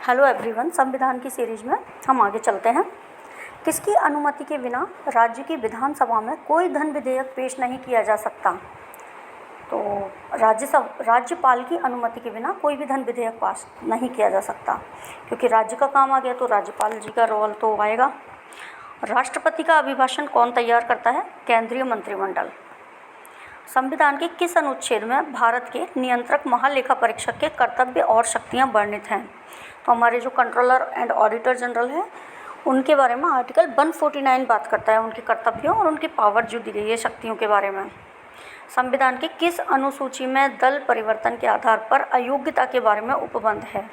Hello everyone, संविधान की series में हम आगे चलते हैं। किसकी अनुमति के बिना राज्य की विधानसभा में कोई धन विधेयक पेश नहीं किया जा सकता? तो राज्यपाल की अनुमति के बिना कोई भी धन विधेयक पास नहीं किया जा सकता, क्योंकि राज्य का काम आ गया तो राज्यपाल जी का रोल तो आएगा। राष्ट्रपति का अभिभाषण कौन तैयार करता है? केंद्रीय मंत्रिमंडल। संविधान के किस अनुच्छेद में भारत के नियंत्रक महालेखा परीक्षक के कर्तव्य और शक्तियां वर्णित हैं? तो हमारे जो कंट्रोलर एंड ऑडिटर जनरल है उनके बारे में आर्टिकल 149 बात करता है, उनके कर्तव्यों और उनकी पावर जो दी गई है शक्तियों के बारे में। संविधान के किस अनुसूची में दल परिवर्तन के आधार पर अयोग्यता के बारे में उपबंध है?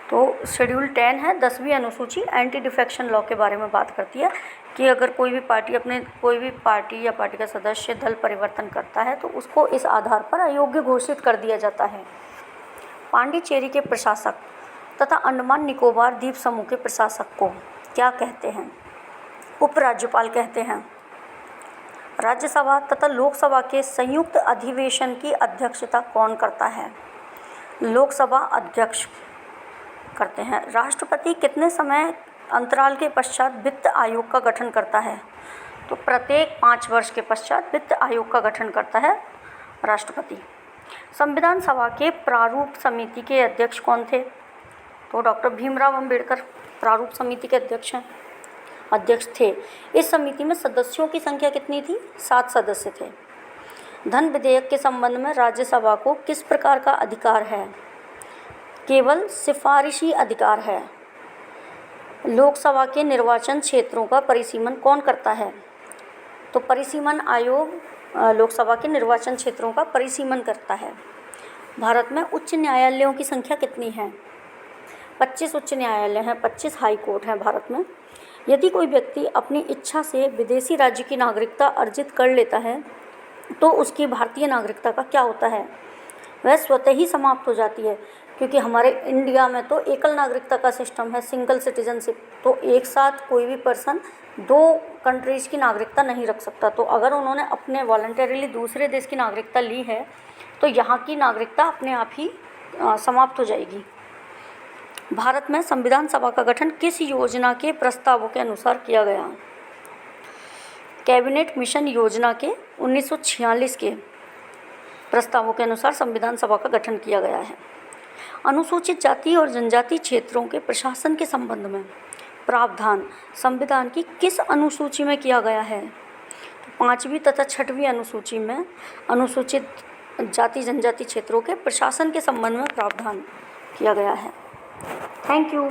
तो शेड्यूल 10 है, 10वीं अनुसूची एंटी डिफेक्शन लॉ के बारे में बात करती है कि अगर कोई भी पार्टी या पार्टी का सदस्य दल परिवर्तन करता है तो उसको इस आधार पर अयोग्य घोषित कर दिया जाता है। पांडिचेरी के प्रशासक तथा अंडमान निकोबार द्वीप समूह के प्रशासक को क्या कहते हैं? उपराज्यपाल कहते हैं। राज्यसभा तथा लोकसभा के संयुक्त अधिवेशन की अध्यक्षता कौन करता है? लोकसभा अध्यक्ष करते हैं। राष्ट्रपति कितने समय अंतराल के पश्चात वित्त आयोग का गठन करता है? तो प्रत्येक 5 वर्ष के पश्चात वित्त आयोग का गठन करता है राष्ट्रपति। संविधान सभा के प्रारूप समिति के अध्यक्ष कौन थे? तो डॉक्टर भीमराव अंबेडकर प्रारूप समिति के अध्यक्ष थे। इस समिति में सदस्यों की संख्या कितनी थी? 7 सदस्य थे। धन विधेयक के संबंध में राज्यसभा को किस प्रकार का अधिकार है? केवल सिफारिशी अधिकार है। लोकसभा के निर्वाचन क्षेत्रों का परिसीमन कौन करता है? तो परिसीमन आयोग लोकसभा के निर्वाचन क्षेत्रों का परिसीमन करता है। भारत में उच्च न्यायालयों की संख्या कितनी है? 25 उच्च न्यायालय हैं, 25 हाई कोर्ट हैं भारत में। यदि कोई व्यक्ति अपनी इच्छा से विदेशी राज्य की नागरिकता अर्जित कर लेता है तो उसकी भारतीय नागरिकता का क्या होता है? वह स्वतः ही समाप्त हो जाती है, क्योंकि हमारे इंडिया में तो एकल नागरिकता का सिस्टम है, सिंगल सिटीजनशिप। तो एक साथ कोई भी पर्सन 2 कंट्रीज़ की नागरिकता नहीं रख सकता। तो अगर उन्होंने अपने वॉलंटरीली दूसरे देश की नागरिकता ली है तो यहाँ की नागरिकता अपने आप ही समाप्त हो जाएगी। भारत में संविधान सभा का गठन किस योजना के प्रस्तावों के अनुसार किया गया? कैबिनेट मिशन योजना के 1946 के प्रस्तावों के अनुसार संविधान सभा का गठन किया गया है। अनुसूचित जाति और जनजाति क्षेत्रों के प्रशासन के संबंध में प्रावधान संविधान की किस अनुसूची में किया गया है? तो 5वीं तथा 6वीं अनुसूची में अनुसूचित जाति जनजाति क्षेत्रों के प्रशासन के संबंध में प्रावधान किया गया है। Thank you.